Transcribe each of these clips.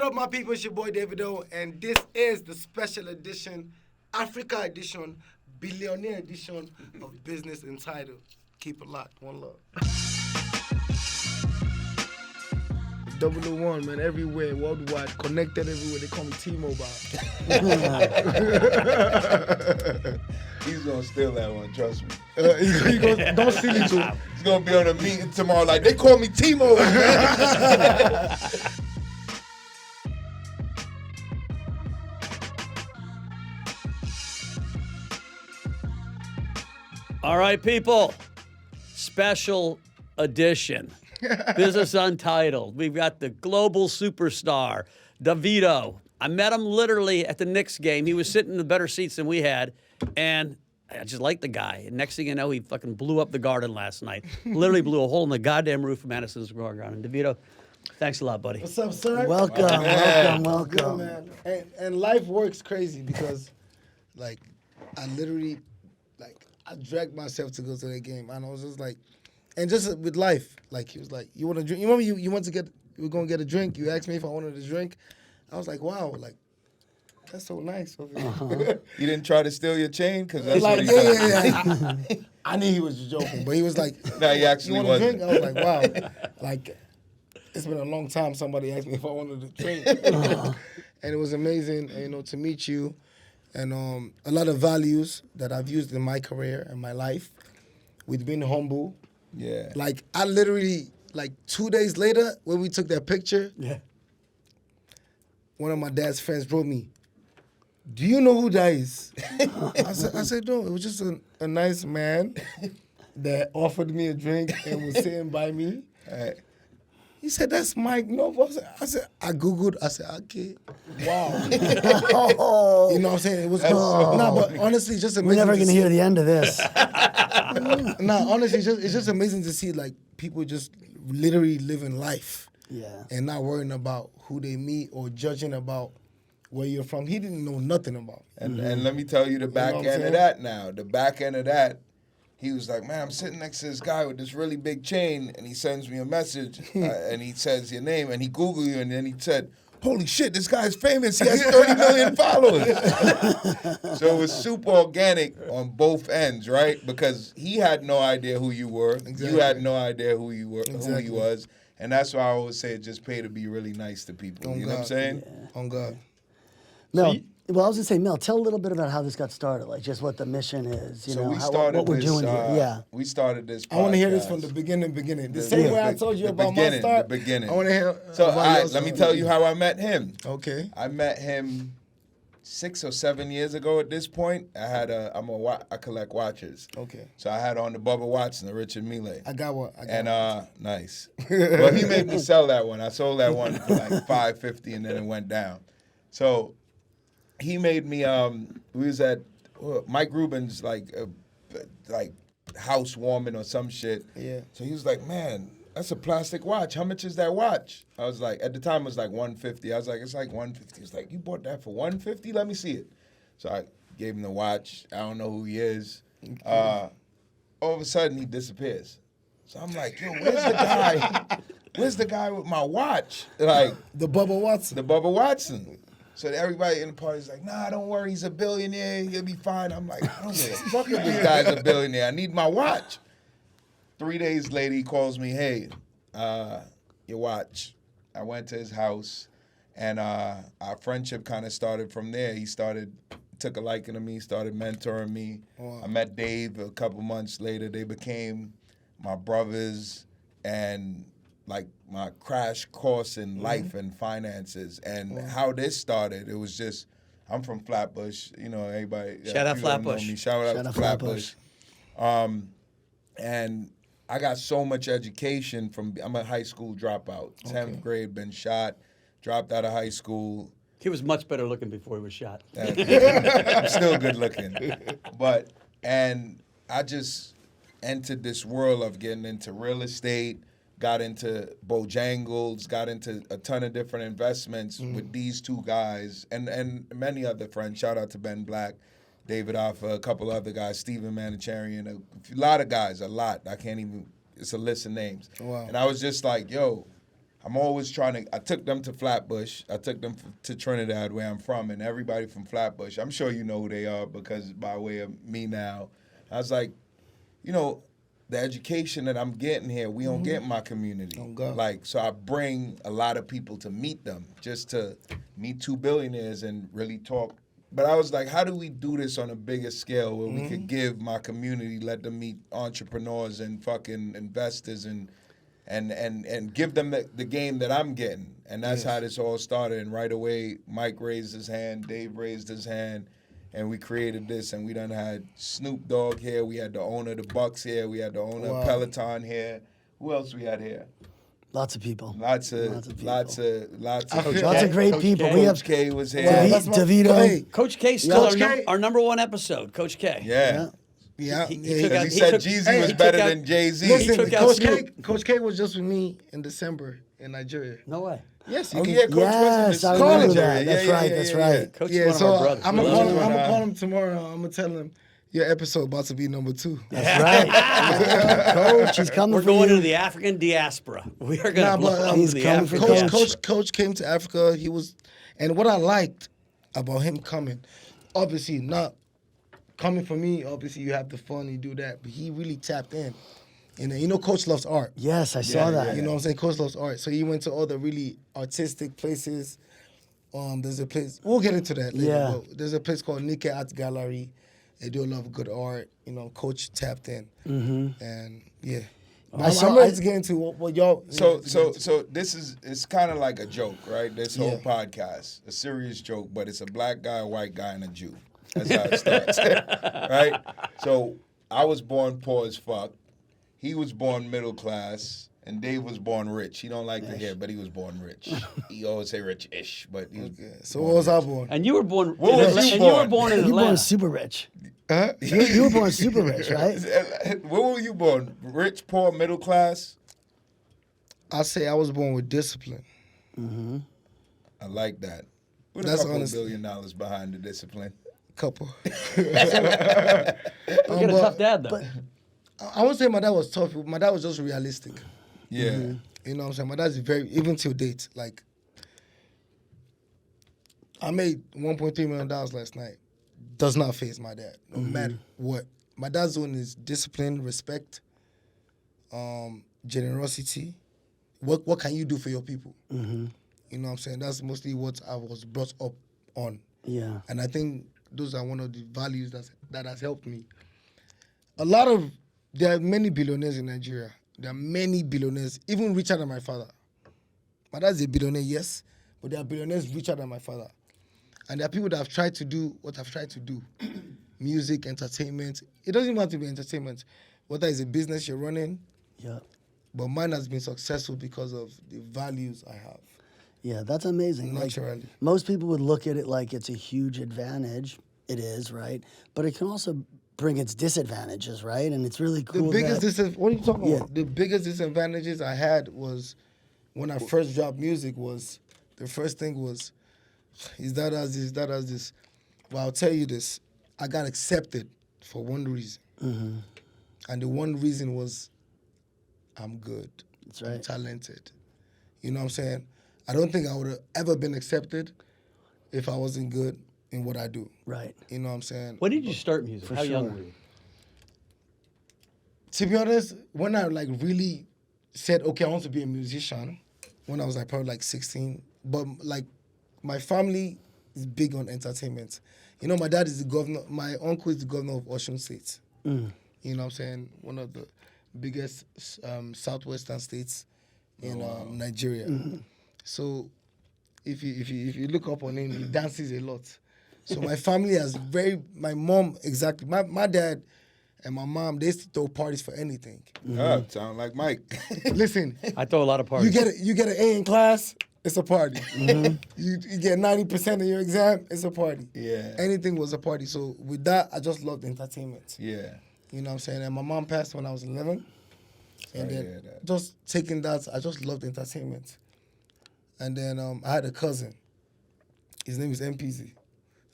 up, my people? It's your boy Davido, and this is the special edition, Africa edition, Billionaire edition of Business Entitled. Keep it locked. One love. A.W.A.Y, man, everywhere, worldwide, connected everywhere. They call me T-Mobile. He's gonna steal that one, trust me. He goes, don't steal it too. He's gonna be on a meeting tomorrow like, they call me T-Mobile, man. All right, people. Special edition. Business Untitled. We've got the global superstar, Davido. I met him literally at the Knicks game. He was sitting in the better seats than we had, and I just like the guy. And next thing you know, he fucking blew up the Garden last night. Literally blew a hole in the goddamn roof of Madison Square Garden. Davido, thanks a lot, buddy. What's up, sir? Welcome. Yeah, man. And life works crazy because, like, I literally, I dragged myself to go to that game. And I was just like, and just with life, like, he was like, you want to drink? You remember you went to get, we were going to get a drink. You asked me if I wanted a drink. I was like, wow, like, that's so nice of you. You didn't try to steal your chain? Because that's Like, what he does. yeah. I knew he was just joking, but he was like, No, he actually you want a wasn't. drink? I was like, wow. Like, it's been a long time somebody asked me if I wanted a drink. And it was amazing, to meet you. And a lot of values that I've used in my career and my life with being humble. Yeah. Like, I literally, 2 days later, when we took that picture, one of my dad's friends wrote me, do you know who that is? I said, no, it was just a nice man that offered me a drink and was sitting by me. He said, that's Mike Noble. I said, I Googled, I said, okay, wow. You know what I'm saying? It was, but honestly, it's just amazing. We're never going to hear the end of this. Honestly, it's just amazing to see, people just literally living life. Yeah. And not worrying about who they meet or judging about where you're from. He didn't know nothing about me. And let me tell you the back what I'm end saying? of that now. The back end of that, he was like, man, I'm sitting next to this guy with this really big chain, and he sends me a message, and he says your name, and he Googled you, and then he said, holy shit, this guy's famous. He has 30 million followers. So it was super organic on both ends, right? Because he had no idea who you were. Exactly. You had no idea who you were, who Exactly. he was. And that's why I always say it just pay to be really nice to people. On You know what I'm God. saying? On God. Mel, I was going to say, Mel, tell a little bit about how this got started, like just what the mission is, So we how, started what we're this, doing here. Yeah. We started this podcast. I want to hear this from the beginning. The same way I told you about my start. The beginning. I want to hear So about all right, your let me story. tell you how I met him. Okay. I met him 6 or 7 years ago at this point. I collect watches. Okay. So I had on the Bubba Watson, the Richard Mille. I got one. Nice. Well, he made me sell that one. I sold that one for like $550 and then it went down. So he made me, we was at Mike Rubin's like housewarming or some shit. Yeah. So he was like, man, that's a plastic watch. How much is that watch? I was like, at the time it was like $150. I was like, it's like $150. He was like, you bought that for $150? Let me see it. So I gave him the watch. I don't know who he is. All of a sudden he disappears. So I'm like, yo, where's the guy? Where's the guy with my watch? Like The Bubba Watson. the Bubba Watson. So everybody in the party's like, nah, don't worry, he's a billionaire, he'll be fine. I'm like, I don't give a fuck if this guy's a billionaire. I need my watch. 3 days later, he calls me, hey, your watch. I went to his house, and our friendship kind of started from there. He took a liking to me, started mentoring me. Wow. I met Dave a couple months later. They became my brothers and like my crash course in life and finances. And how this started, it was just, I'm from Flatbush, everybody. Shout out few of them know Flatbush. me. Shout out Flatbush. And I got so much education I'm a high school dropout. 10th grade, been shot, dropped out of high school. He was much better looking before he was shot. I'm still good looking. And I just entered this world of getting into real estate, got into Bojangles, got into a ton of different investments with these two guys and many other friends. Shout out to Ben Black, David Offa, a couple other guys, Stephen Manicharian, a lot of guys, a lot. I can't even, it's a list of names. Wow. And I was just like, yo, I'm always trying to. I took them to Flatbush. I took them to Trinidad, where I'm from, and everybody from Flatbush. I'm sure you know who they are because by way of me now. I was like, you know, the education that I'm getting here, we don't get in my community. Oh, God. Like, so I bring a lot of people to meet them, just to meet two billionaires and really talk. But I was like, how do we do this on a bigger scale where we could give my community, let them meet entrepreneurs and fucking investors and give them the game that I'm getting. And that's how this all started. And right away, Mike raised his hand, Dave raised his hand, and we created this. And we done had Snoop Dogg here. We had the owner of the Bucks here. We had the owner of Peloton here. Who else we had here? Lots of people. Lots of great Coach people. K. We have Coach K was here. Davido. Coach K still Coach K. our number one episode. Coach K. Yeah. Yeah. He took Because out- he said took- Jeezy he was took better out- than Jay-Z. He took out Snoop. Coach K was just with me in December in Nigeria. No way. Yes, you Oh can. yeah, Coach Yes, I was in remember Nigeria. that. That's right. That's right. Coach Yeah, is one so of our brothers. I'm We gonna love call him. him tomorrow. I'm gonna tell him your episode about to be number 2. That's right. Coach, he's coming We're for going you. into the African diaspora. We are going Nah, to blow but, up he's in the coming for African Coach. diaspora. Coach came to Africa. He was, and what I liked about him coming, obviously not coming for me. Obviously, you have the fun, you do that, but he really tapped in. And you know, Coach loves art. Yes, I saw that. You know what I'm saying? Coach loves art. So he went to all the really artistic places. There's a place, we'll get into that later. Yeah. But there's a place called Nikkei Art Gallery. They do a lot of good art. You know, Coach tapped in. And yeah. I'm ready to get into what y'all. So this is, it's kind of like a joke, right? This whole podcast, a serious joke, but it's a black guy, a white guy, and a Jew. That's how it starts, right? So I was born poor as fuck. He was born middle class, and Dave was born rich. He don't like to hear, but he was born rich. He always say rich-ish, but he was So what was I born? And you were born. What was you You were born? born in You were Atlanta. born super rich. Huh? You were born super rich, right? Where were you born? Rich, poor, middle class? I say I was born with discipline. I like that. Put a That's couple honest. $1 billion behind the discipline. Couple. You got a tough dad, though. I would say my dad was tough. My dad was just realistic. Yeah. You know what I'm saying? My dad's very, even till date, like, I made $1.3 million last night. Does not faze my dad, no matter what. My dad's doing is discipline, respect, generosity. What can you do for your people? You know what I'm saying? That's mostly what I was brought up on. Yeah. And I think those are one of the values that has helped me. There are many billionaires in Nigeria. There are many billionaires, even richer than my father. My dad's a billionaire, yes, but there are billionaires richer than my father. And there are people that have tried to do what I've tried to do. Music, entertainment. It doesn't even have to be entertainment. Whether it's a business you're running, Yeah. but mine has been successful because of the values I have. Yeah, that's amazing. Like, Naturally. most people would look at it like it's a huge advantage. It is, right? But it can also bring its disadvantages, right? And it's really cool. What are you talking Yeah. about? The biggest disadvantages I had was when I first dropped music the first thing was, his dad has this, dad has this. Well, I'll tell you this. I got accepted for one reason. And the one reason was I'm good. That's right. I'm talented. You know what I'm saying? I don't think I would have ever been accepted if I wasn't good in what I do. Right. You know what I'm saying? When did you start music? How young sure. were you? To be honest, when I like really said, okay, I want to be a musician, when I was like probably like 16, but like my family is big on entertainment. You know, my dad is the governor, my uncle is the governor of Osun State. You know what I'm saying? One of the biggest southwestern states in Nigeria. So if you look up on him, he dances a lot. So my family has my mom, exactly, my dad and my mom, they used to throw parties for anything. Sound like Mike. Listen, I throw a lot of parties. you get an A in class, it's a party. You get 90% of your exam, it's a party. Yeah. Anything was a party. So with that, I just loved entertainment. Yeah. You know what I'm saying? And my mom passed when I was 11. And to then hear that. just taking that, I just loved entertainment. And then I had a cousin. His name is MPZ.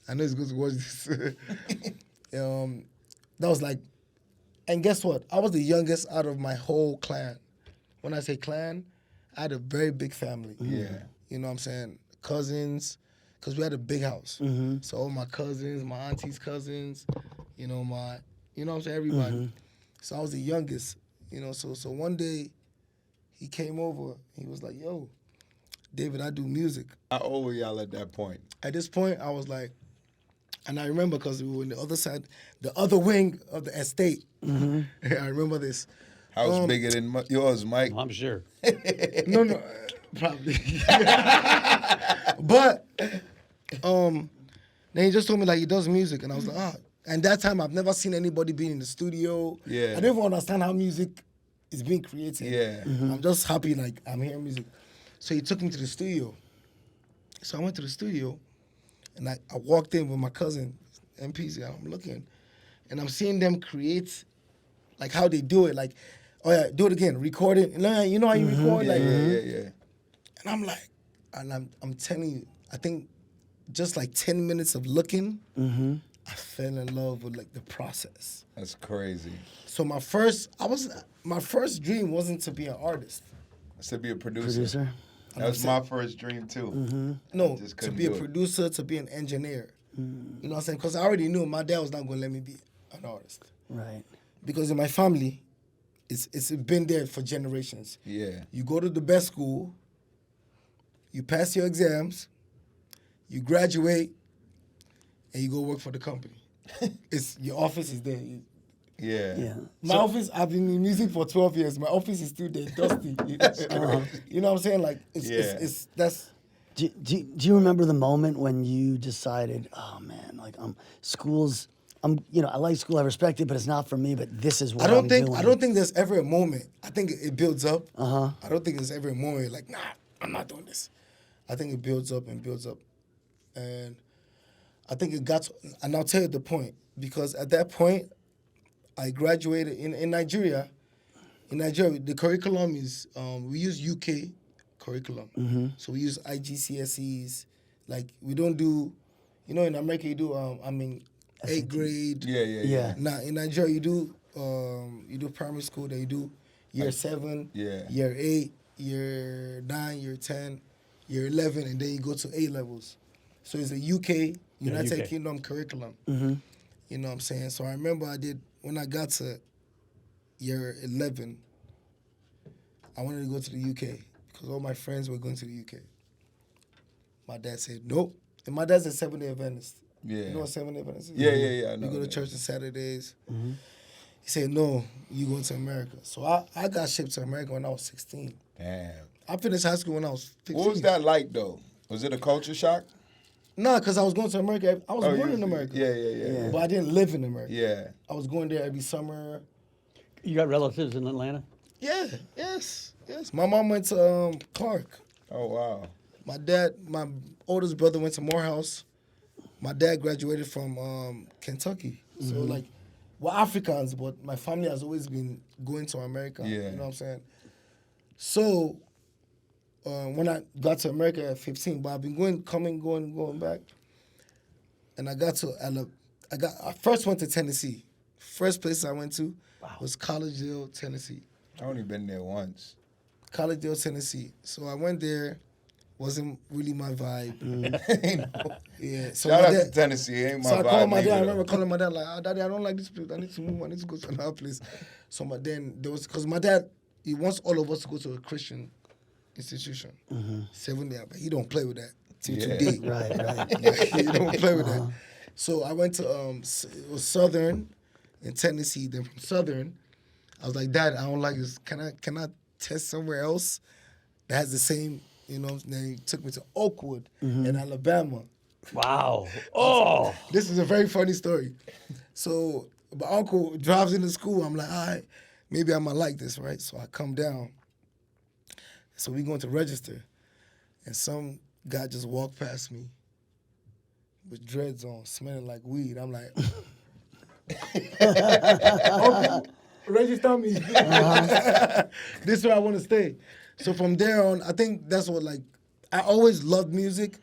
I know he's going to watch this. That was like, and guess what? I was the youngest out of my whole clan. When I say clan, I had a very big family. Yeah. You know what I'm saying? Cousins, because we had a big house. So all my cousins, my auntie's cousins, you know what I'm saying, everybody. So I was the youngest, you know. So one day he came over. He was like, "Yo, David, I do music." How old were y'all at that point? At this point, I was like, and I remember because we were in the other side, the other wing of the estate. I remember this. House bigger than yours, Mike. I'm sure. No, probably. But then he just told me like he does music, and I was like, ah. And that time I've never seen anybody being in the studio. Yeah. I didn't even understand how music is being created. Yeah. I'm just happy like I'm hearing music. So he took me to the studio. So I went to the studio, and I walked in with my cousin, MPC. I'm looking, and I'm seeing them create, like how they do it. Like, oh yeah, do it again, record it. You know how you record? Like, Yeah. And I'm like, and I'm telling you, I think just like 10 minutes of looking, I fell in love with like the process. That's crazy. So my first dream wasn't to be an artist. It's to be a producer. Producer. That was my first dream too. No, Just to couldn't be a do it. producer, to be an engineer. You know what I'm saying? Because I already knew my dad was not going to let me be an artist. Right. Because in my family, it's been there for generations. Yeah. You go to the best school, you pass your exams, you graduate, and you go work for the company. Your office is there. Yeah. Yeah. My office, I've been in music for 12 years. My office is still there, dusty. You know what I'm saying? Like, that's... Do you remember the moment when you decided, oh man, like I like school, I respect it, but it's not for me, but this is what I'm doing. I don't think there's ever a moment. I think it builds up. I don't think there's ever a moment like, nah, I'm not doing this. I think it builds up and builds up. And I think it got to, and I'll tell you the point, because at that point, I graduated in Nigeria. In Nigeria, the curriculum is, we use UK curriculum. So we use IGCSEs. Like, we don't do, in America you do, 8th grade. Yeah. Now, in Nigeria, you do primary school, then you do year 7, year 8, year 9, year 10, year 11, and then you go to A levels. So it's a UK, United Kingdom curriculum. You know what I'm saying? So I remember when I got to year 11, I wanted to go to the UK because all my friends were going to the UK. My dad said, nope. And my dad's a Seventh-day Adventist. Yeah. You know what Seventh-day Adventist is? Yeah. I know. You go to church on Saturdays. He said, no, you going to America. So I got shipped to America when I was 16. Damn. I finished high school when I was 15. What was that like though? Was it a culture shock? No, because I was going to America. I was born in America. Yeah. But I didn't live in America. Yeah. I was going there every summer. You got relatives in Atlanta? Yeah, yes. My mom went to Clark. Oh wow. My oldest brother went to Morehouse. My dad graduated from Kentucky. So like, we're Africans, but my family has always been going to America. Yeah. You know what I'm saying? So when I got to America at 15, but I've been going back. And I got to I first went to Tennessee. First place I went to was Collegedale, Tennessee. I only been there once. Collegedale, Tennessee. So I went there. Wasn't really my vibe. Yeah. So Shout my out dad, to Tennessee. Ain't my so I vibe called my dad. I neither, remember though. calling my dad like, Daddy, I don't like this place. I need to move. I need to go to another place. So because my dad, he wants all of us to go to a Christian institution. 7-day, but he don't play with that till today. Right. He don't play with that. So I went to it was Southern in Tennessee. Then from Southern, I was like, Dad, I don't like this. Can I test somewhere else that has the same? You know, then he took me to Oakwood in Alabama. Wow. Oh. This is a very funny story. So my uncle drives into school. I'm like, all right, maybe I might like this, right? So I come down. So we going to register. And some guy just walked past me with dreads on, smelling like weed. I'm like, Uncle, register me. This is where I want to stay. So from there on, I think that's what, like, I always loved music.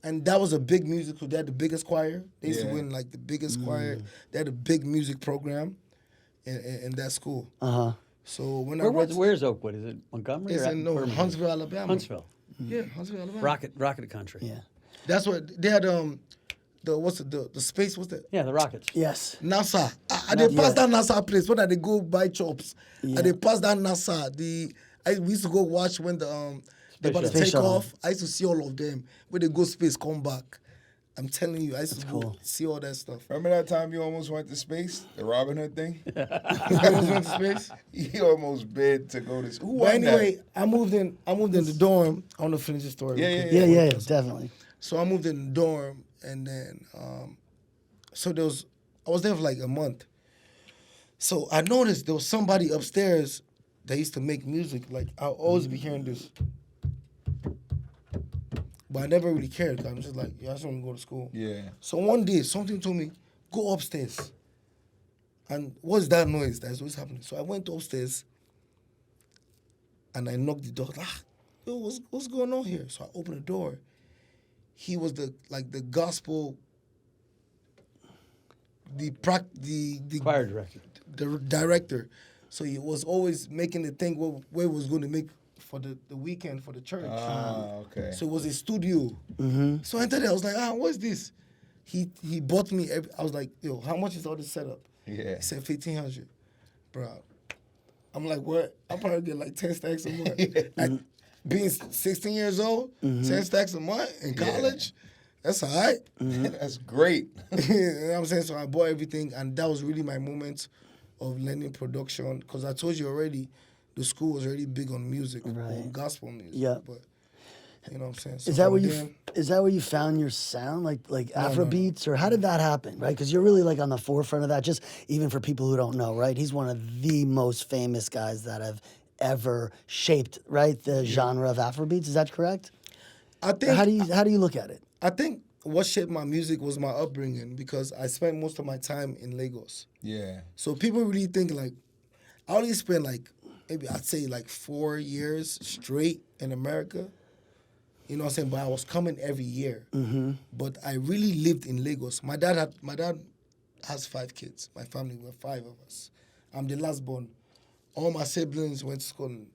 And that was a big music school. They had the biggest choir. They used to win, like, the biggest choir. They had a big music program in that school. So when I read, Where's Oakwood? Is it Montgomery? it's or in Birmingham? Huntsville, Alabama. Huntsville. Yeah, Huntsville, Alabama. Rocket country. Yeah. That's what they had. The space? What's that? Yeah, the Rockets. Yes. NASA. I they pass that NASA place. When they go buy chops, Yeah. and they pass that NASA. We used to go watch when they about to Space take shuttle. off. I used to see all of them when they go space, come back. I'm telling you, I used to go cool. see all that stuff. Remember that time you almost went to space? The Robin Hood thing? I almost went to space. You almost bid to go to space. Who But won that? anyway, I moved in the dorm. I want to finish the story. Yeah, real quick. Yeah, definitely. So I moved in the dorm, and then I was there for like a month. So I noticed there was somebody upstairs that used to make music. Like I'll always be hearing this, but I never really cared. I'm just like, I just want to go to school. Yeah. So one day, something told me, go upstairs. And what's that noise? That's what's happening. So I went upstairs, and I knocked the door. Yo, what's going on here? So I opened the door. He was the gospel, the Choir director. the director. So he was always making the thing where he was going to make for the weekend for the church. Okay. So it was a studio. So I entered there. I was like, what's this? He bought me. I was like, yo, how much is all this setup? Yeah. He said $1,500, bro. I'm like, what? I'll probably get like 10 stacks a month. At being 16 years old, 10 stacks a month in college, that's all right. That's great. You know what I'm saying? So I bought everything, and that was really my moment of learning production. Because I told you already, the school was already big on music, on gospel music. Yeah. But you know what I'm saying? So Is that from where you found your sound, like Afro beats, or how did that happen? Right, because you're really like on the forefront of that. Just even for people who don't know, right? He's one of the most famous guys that have ever shaped, right, the genre of Afro beats. Is that correct? I think Or how do you look at it? I think what shaped my music was my upbringing, because I spent most of my time in Lagos. Yeah. So people really think like I only spent like maybe I'd say like 4 years straight in America. You know what I'm saying? But I was coming every year. But I really lived in Lagos. My dad has 5 kids. My family were 5 of us. I'm the last born. All my siblings went to school in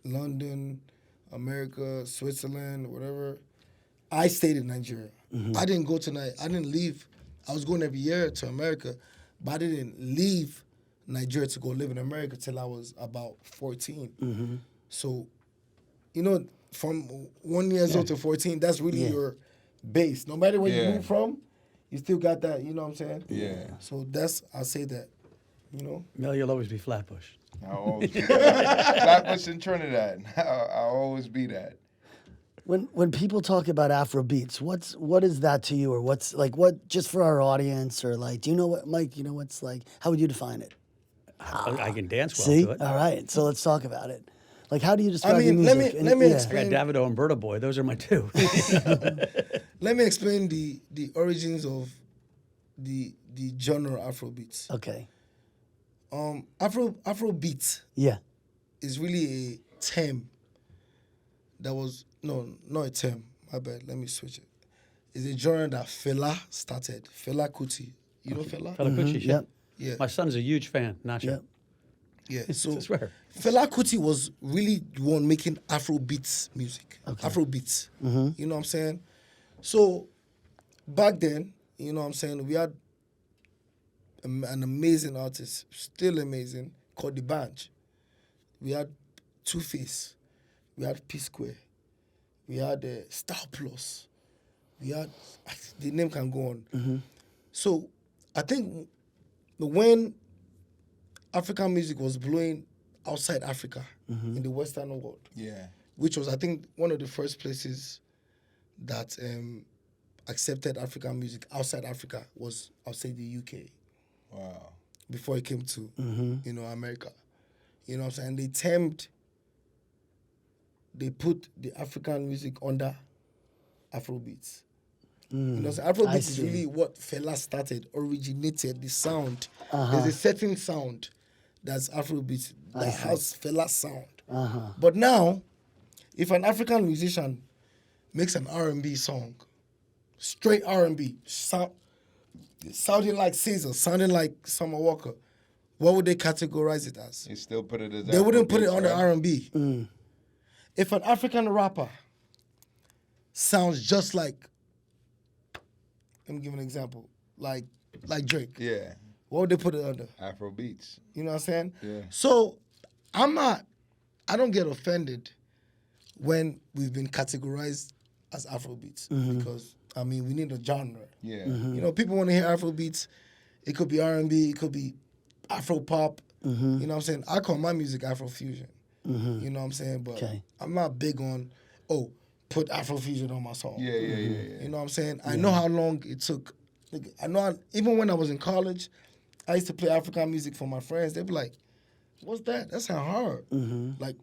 London, America, Switzerland, whatever. I stayed in Nigeria. I didn't go to I didn't leave. I was going every year to America, but I didn't leave Nigeria to go live in America till I was about 14. So, you know, from 1 year old to 14, that's really your base. No matter where you move from, you still got that, you know what I'm saying? Yeah. So I'll say that, you know? Mel, you'll always be Flatbush. I'll always be that. Flatbush in Trinidad. I'll always be that. When people talk about Afro beats, what is that to you, or what's like what just for our audience, or like do you know what, Mike? You know what's like? How would you define it? I can dance well See, to it. all right. So let's talk about it. Like, how do you describe I mean, your let music? me I got explain. Davido and Berta Boy. Those are my two. Let me explain the origins of the genre Afro beats. Okay. Afro beat Yeah. is really a term that was not a term. My bad. Let me switch it. It's a genre that Fela started. Fela Kuti. You know Fela? Fela Kuti, shit. Yep. Yeah. My son's a huge fan. Nacho. Yep. Yeah. So I swear. Fela Kuti was really the one making Afro beats music. Afro beats. You know what I'm saying? So back then, you know what I'm saying, we had an amazing artist, still amazing, called The Banj. We had Two-Face. We had P-Square. We had Star Plus. We had, the name can go on. So I think when African music was blowing outside Africa, in the Western world, Yeah. which was, I think, one of the first places that accepted African music outside Africa was, I'll say, the UK. Wow. Before it came to, you know, America. You know what I'm saying? They put the African music under Afrobeats. You know, so Afrobeats is really what Fela started, originated the sound. There's a certain sound that's Afrobeats that has Fela's sound. But now, if an African musician makes an R&B song, straight R&B, sounding like Caesar, sounding like Summer Walker, what would they categorize it as? You still put it as They wouldn't put it Afrobeats, under right? R&B. If an African rapper sounds just like, let me give an example, like Drake, Yeah, what would they put it under? Afrobeats. You know what I'm saying? Yeah. So I don't get offended when we've been categorized as Afrobeats because, I mean, we need a genre. Yeah. You know, people want to hear Afrobeats. It could be R&B, it could be Afro pop. You know what I'm saying? I call my music Afrofusion. You know what I'm saying? But I'm not big on, put Afrofusion on my song. Yeah. You know what I'm saying? I know how long it took. Like, even when I was in college, I used to play African music for my friends. They'd be like, what's that? That sound hard. Like,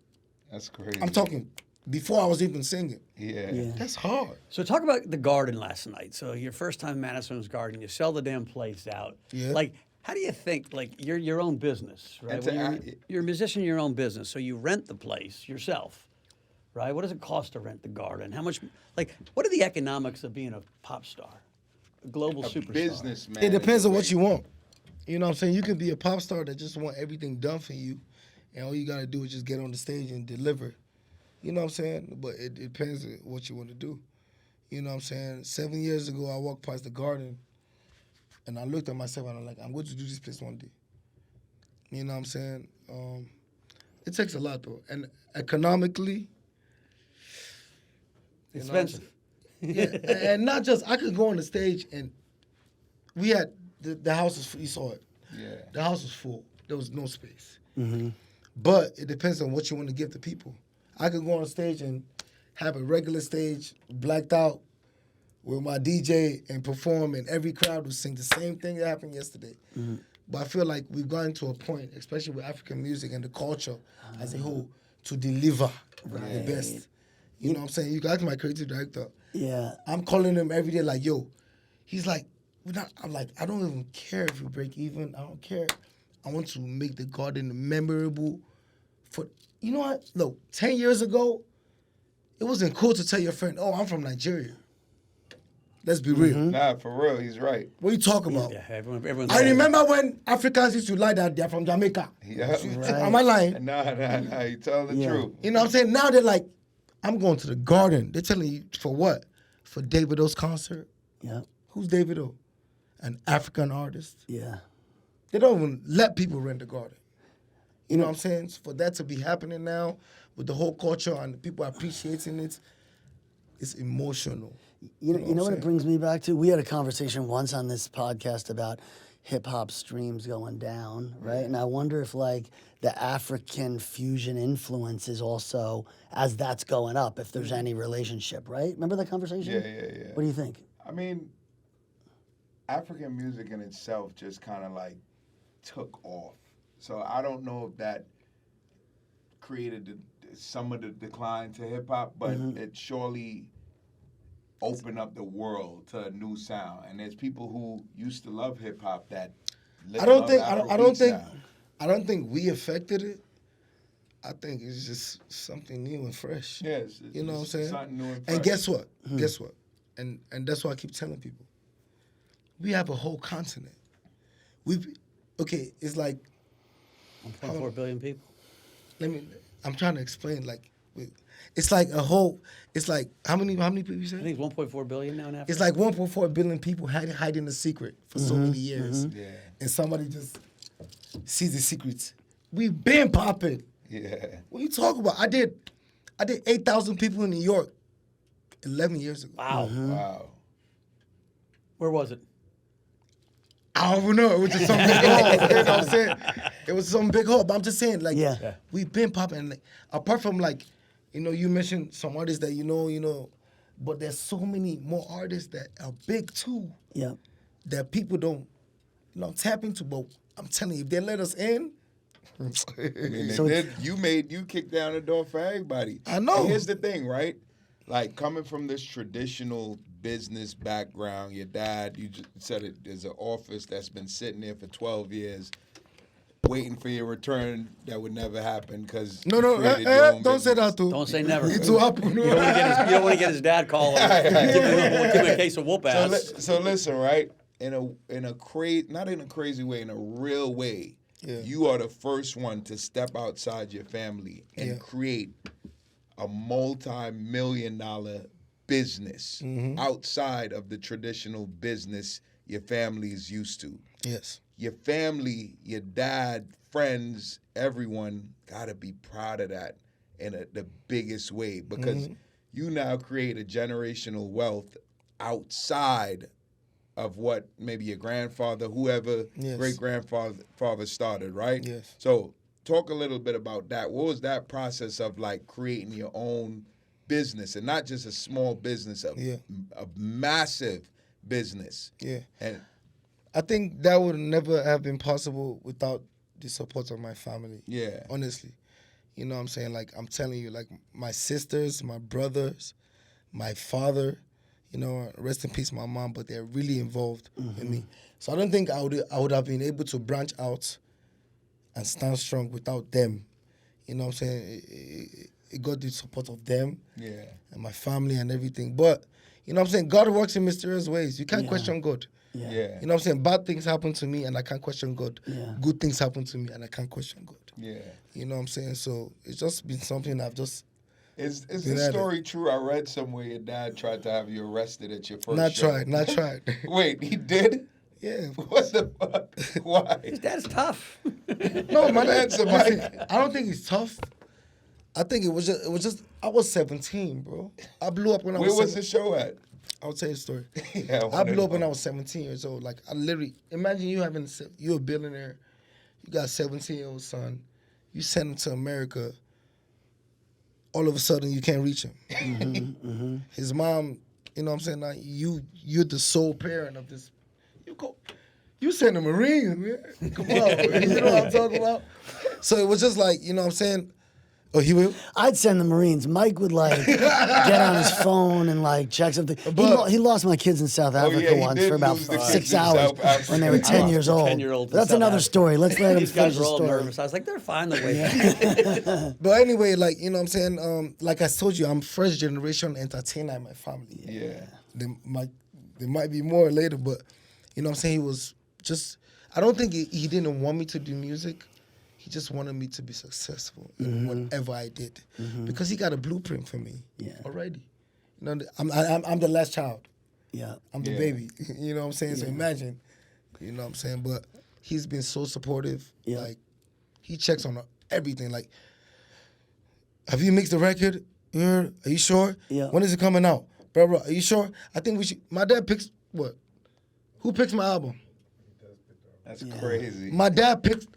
That's crazy. I'm talking before I was even singing. Yeah. That's hard. So talk about the Garden last night. So your first time in Madison's Garden, you sell the damn place out. Yeah. Like, how do you think, like, you're your own business, right? It's When you're a musician in your own business, so you rent the place yourself, right? What does it cost to rent the Garden? How much, like, what are the economics of being a pop star, a global superstar? Businessman. It depends on what you want. You know what I'm saying? You can be a pop star that just want everything done for you, and all you got to do is just get on the stage and deliver. You know what I'm saying? But it depends on what you want to do. You know what I'm saying? 7 years ago, I walked past the Garden, and I looked at myself, and I'm like, I'm going to do this place one day. You know what I'm saying? It takes a lot, though. And economically, you know what I'm Expensive. and not just, I could go on the stage, and we had, the house is, you saw it. Yeah. The house was full. There was no space. But it depends on what you want to give to people. I could go on stage and have a regular stage, blacked out, with my DJ and perform, and every crowd would sing the same thing that happened yesterday. But I feel like we've gotten to a point, especially with African music and the culture as a whole, to deliver the best. You know what I'm saying? You got my creative director. Yeah. I'm calling him every day like, yo. He's like, I'm like, I don't even care if you break even. I don't care. I want to make the Garden memorable. You know what? Look, 10 years ago, it wasn't cool to tell your friend, I'm from Nigeria. Let's be real. Nah, for real, he's right. What are you talking about? Yeah, everyone's I remember when Africans used to lie that they're from Jamaica. Yeah. Am I lying? Nah, you telling the truth. You know what I'm saying? Now they're like, I'm going to the Garden. They're telling you for what? For Davido's concert? Yeah. Who's Davido? An African artist. Yeah. They don't even let people rent the Garden. You know what I'm saying? For that to be happening now with the whole culture and the people appreciating it, it's emotional. You know what it I'm brings me back to? We had a conversation once on this podcast about hip hop streams going down, right? And I wonder if like the African fusion influence is also, as that's going up, if there's any relationship, right? Remember that conversation? Yeah. What do you think? I mean, African music in itself just kind of like took off. So I don't know if that created some of the decline to hip hop, but it surely opened up the world to a new sound. And there's people who used to love hip hop that I don't think we affected it. I think it's just something new and fresh. Yes, You know what I'm saying? Something new and And fresh. guess what? Guess what? And that's why I keep telling people. We have a whole continent. It's like 1.4 billion people. I'm trying to explain, like, it's like a whole, it's like, how many people you I said? think it's 1.4 billion now in Africa. It's like 1.4 billion people hiding the secret for so many years. Yeah. And somebody just sees the secrets. We been popping. Yeah. What are you talking about? I did 8,000 people in New York 11 years ago. Wow. Wow. Where was it? I don't know. It was just some big hole. You know what I'm saying? It was some big hole. But I'm just saying, like, we've been popping. Like, apart from, like, you mentioned some artists that you know, but there's so many more artists that are big too. Yeah. That people don't, tap into. But I'm telling you, if they let us in. I mean, you kicked down the door for everybody. I know. And here's the thing, right? Like, coming from this traditional business background, your dad, you just said it, there's an office that's been sitting there for 12 years waiting for your return that would never happen because don't say that too. Don't say never. You too happy. You don't want to get his dad calling. Give him a case of whoop ass. So listen, right? In a not in a crazy way, in a real way, Yeah. you are the first one to step outside your family and create a multi-million-dollar business outside of the traditional business your family is used to. Yes. Your family, your dad, friends, everyone gotta be proud of that in the biggest way, because you now create a generational wealth outside of what maybe your grandfather, whoever, great-grandfather started, right? Yes. So talk a little bit about that. What was that process of like creating your own business, and not just a small business, a massive business? Yeah. And I think that would never have been possible without the support of my family. yeah. Honestly. You know what I'm saying? Like, I'm telling you, like, my sisters, my brothers, my father, you know, rest in peace, my mom, but they're really involved in me. So I don't think I would have been able to branch out and stand strong without them. You know what I'm saying? It got the support of them and my family and everything. But, you know what I'm saying? God works in mysterious ways. You can't question God. Yeah. You know what I'm saying? Bad things happen to me and I can't question God. Yeah. Good things happen to me and I can't question God. Yeah. You know what I'm saying? So it's just been something I've just... Is this story true? I read somewhere your dad tried to have you arrested at your first Not show. tried. Wait, he did? Yeah. What the fuck? Why? That's tough. No, my That's dad, a I don't think he's tough. I think it was just I was 17, bro. I blew up when I was Where was the show at? I'll tell you a story. Yeah, I blew up when I was 17 years old. Like, I literally, imagine you're a billionaire, you got a 17-year-old son, you send him to America, all of a sudden you can't reach him. His mom, you know what I'm saying, like, you're the sole parent of this. You send the Marines, man. Come on, man. You know what I'm talking about? So it was just like, you know what I'm saying? Oh, he will? I'd send the Marines. Mike would like get on his phone and like check something. He lost my kids in South Africa he once did for about lose the kids 6 in hours South Africa. when they were 10 years old. 10-year-olds But that's in South another Africa. story. Let's let him These finish guys the were all story. nervous. I was like, they're fine. They're waiting. But anyway, like, you know what I'm saying? Like I told you, I'm first generation entertainer in my family. Yeah. There might be more later, but, you know what I'm saying? He was just, I don't think he didn't want me to do music. He just wanted me to be successful in whatever I did, because he got a blueprint for me already. You know, I'm the last child. Yeah. I'm the baby. You know what I'm saying? So imagine, you know what I'm saying? But he's been so supportive. Yeah. Like, he checks on everything. Like, have you mixed the record? Are you sure? Yeah. When is it coming out? Bro, are you sure? I think we should. My dad picks what? Who picks my album? That's crazy. My dad picks.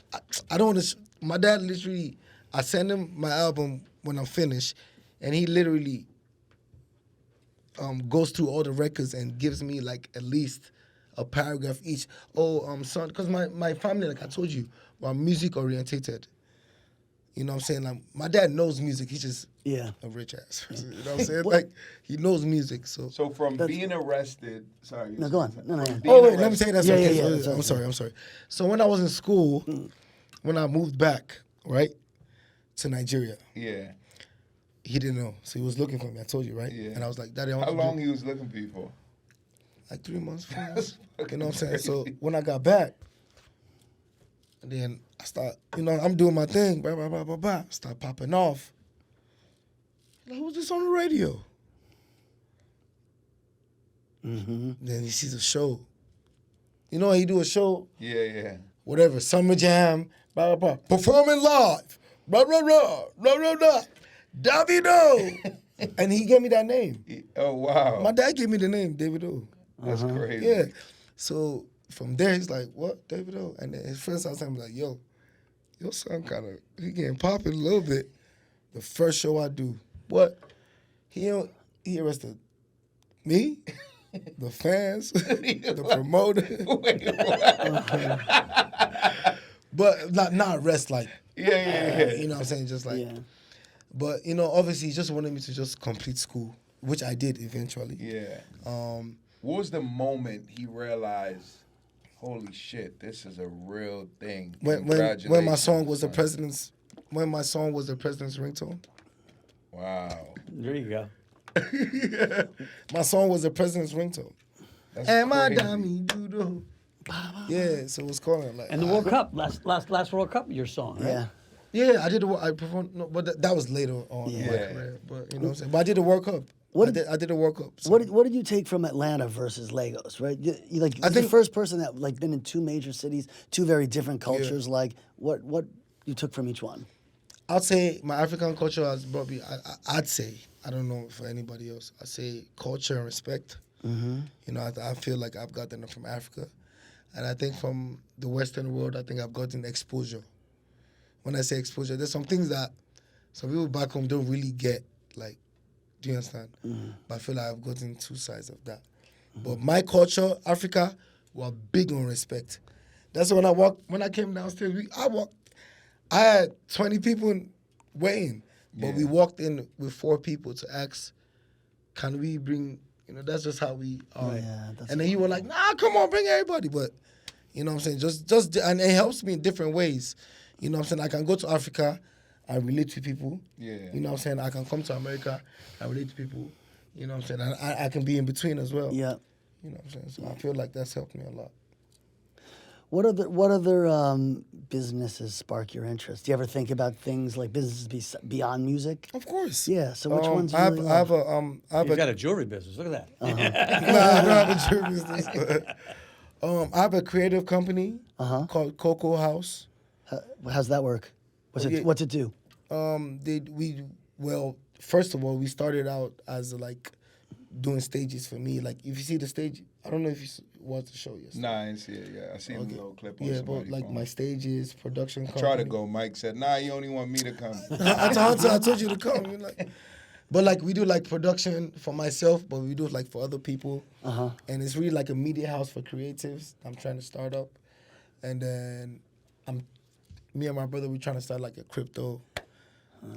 I don't want to. My dad literally. I send him my album when I'm finished, and he literally goes through all the records and gives me like at least a paragraph each. Oh, son, because my family, like I told you, were music orientated. You know what I'm saying? Like, my dad knows music. He's just a rich ass. You know what I'm saying? Like, he knows music. So from being arrested, sorry. No, go on. No. Oh, wait, let me say that. Yeah. I'm sorry. So when I was in school, when I moved back, right, to Nigeria, he didn't know. So he was looking for me. I told you, right? Yeah. And I was like, Daddy, I want How long he was looking for you for? Like 3 months, 4 months. You know what I'm saying? So when I got back, and then I start, you know, I'm doing my thing, start popping off. Like, who's this on the radio? Then he sees a show. You know how you do a show? Yeah. Whatever, Summer Jam, performing live, Davido. And he gave me that name. Oh, wow. My dad gave me the name, Davido. That's crazy. Yeah. So from there, he's like, what, Davido? And then his friends started saying, like, yo, your son kind of, he getting popping a little bit. The first show I do, what? He arrested me, the fans, the promoter. But not arrest, like, Yeah. you know what I'm saying? Just like, but, you know, obviously he just wanted me to just complete school, which I did eventually. Yeah. What was the moment he realized, holy shit, this is a real thing? When my song was the president's ringtone. Wow. There you go. My song was the president's ringtone. That's And my crazy. dummy doodle. Yeah, so it was calling like. And the World Cup, last World Cup, your song, right? Yeah. Yeah, I did. I performed, no, but that was later on in my Yeah. career. But you know what I'm saying. But I did the World Cup. What I did the World Cup. So. What did you take from Atlanta versus Lagos, right? You like I the think- first person that like been in two major cities, two very different cultures. Like what you took from each one? I'd say my African culture has brought me. I'd say, I don't know for anybody else. I'd say culture and respect. Mm-hmm. You know, I feel like I've gotten it from Africa, and I think from the Western world, I think I've gotten exposure. When I say exposure, there's some things that some people back home don't really get. Like, do you understand? Mm-hmm. But I feel like I've gotten two sides of that. Mm-hmm. But my culture, Africa, were big on respect. That's when I came downstairs. I had 20 people waiting, but we walked in with 4 people to ask, can we bring, you know, that's just how we are. Yeah, that's and then you were like, nah, come on, bring everybody. But, you know what I'm saying, and it helps me in different ways. You know what I'm saying, I can go to Africa, I relate to people. Yeah. You know what I'm saying, I can come to America, I relate to people. You know what I'm saying, and I can be in between as well. Yeah. You know what I'm saying, so I feel like that's helped me a lot. What other businesses spark your interest? Do you ever think about things like businesses beyond music? Of course. Yeah. So which ones do I you have, really I have love? a, I have You've a got a jewelry business. Look at that. No, I don't have a jewelry business. I have a creative company called Cocoa House. How's that work? What's it do? First of all, we started out as like doing stages for me. Like if you see the stage, I don't know if you watched the show yesterday. Nah, I didn't see it. Yeah, I seen a little clip on Yeah, somebody's but like phone. my stages, production I company. tried to go. Mike said, "Nah, you only want me to come." I told you to come. You're like, but like we do like production for myself, but we do it like for other people. And it's really like a media house for creatives. I'm trying to start up, and then me and my brother, we're trying to start like a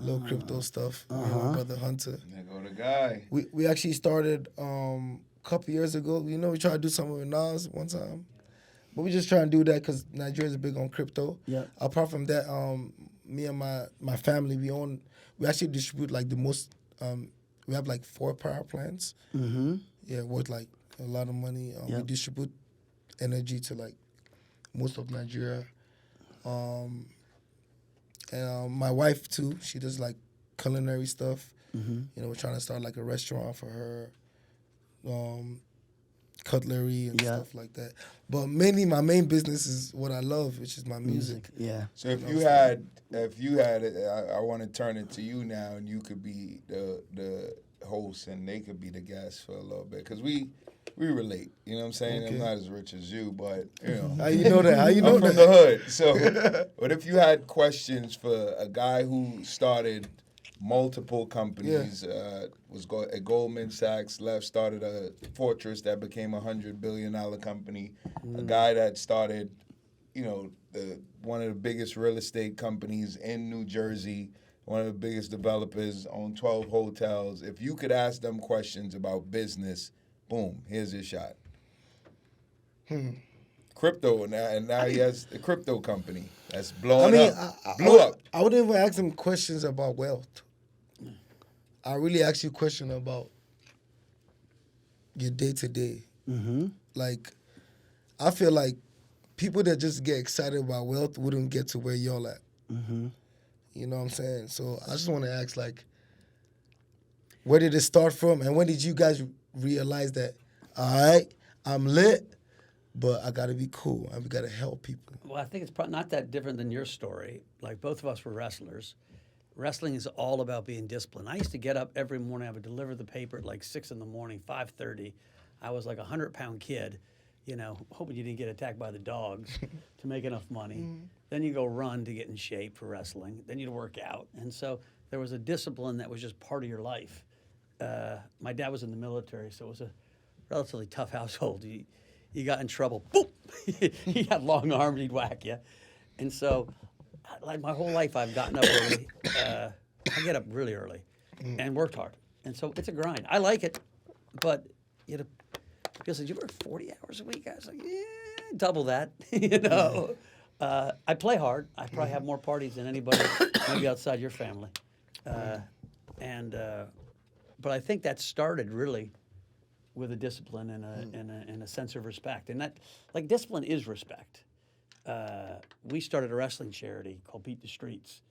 little crypto stuff. Me and my brother Hunter. There go the guy. We actually started a couple years ago. You know, we tried to do something with Nas one time. But we just trying to do that because Nigeria's big on crypto. Yeah. Apart from that, me and my family, we actually distribute like the most, we have like 4 power plants. Mm-hmm. Yeah, worth like a lot of money. We distribute energy to like most of Nigeria. And my wife too, she does like culinary stuff. Mm-hmm. You know, we're trying to start like a restaurant for her, cutlery and stuff like that. But mainly my main business is what I love, which is my music. Yeah. So if you had it, I want to turn it to you now, and you could be the host, and they could be the guest for a little bit, because we relate. You know what I'm saying? Okay. I'm not as rich as you, but you know. How you know that? How you know I'm from that? the hood. So, what if you had questions for a guy who started multiple companies, was at Goldman Sachs, started a Fortress that became a $100 billion company, a guy that started, you know, one of the biggest real estate companies in New Jersey, one of the biggest developers, owned 12 hotels. If you could ask them questions about business, boom, here's your shot. Crypto, and now he has a crypto company that's blowing up. Blew up. I wouldn't even ask him questions about wealth. I really ask you a question about your day-to-day. Mm-hmm. Like, I feel like people that just get excited about wealth wouldn't get to where y'all at. Mm-hmm. You know what I'm saying? So I just want to ask, like, where did it start from? And when did you guys realize that, all right, I'm lit, but I got to be cool. I got to help people. Well, I think it's probably not that different than your story. Like, both of us were wrestlers. Wrestling is all about being disciplined. I used to get up every morning. I would deliver the paper at like 6 in the morning, 5:30. I was like a 100-pound kid, you know, hoping you didn't get attacked by the dogs to make enough money. Then you go run to get in shape for wrestling. Then you'd work out. And so there was a discipline that was just part of your life. My dad was in the military, so it was a relatively tough household. You got in trouble, boom! He had long arms, he'd whack you. And so, like my whole life, I've gotten up early. I get up really early and worked hard. And so it's a grind. I like it, but you know, people say, you work 40 hours a week? I was like, yeah, double that, you know. I play hard. I probably have more parties than anybody, maybe outside your family. But I think that started really with a discipline and a sense of respect. And that, like, discipline is respect. We started a wrestling charity called Beat the Streets,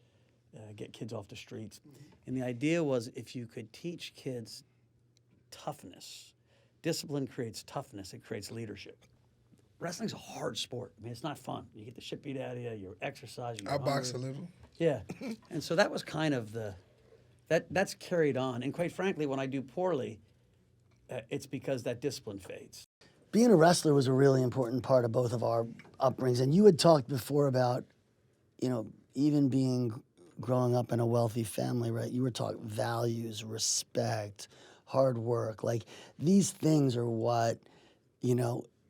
get kids off the streets. And the idea was if you could teach kids toughness, discipline creates toughness, it creates leadership. Wrestling's a hard sport. I mean, it's not fun. You get the shit beat out of you, you're exercising, I box a little. Yeah. And so that was kind of that's carried on. And quite frankly, when I do poorly, it's because that discipline fades. Being a wrestler was a really important part of both of our upbringings. And you had talked before about, even growing up in a wealthy family, right? You were taught values, respect, hard work. Like, these things are what,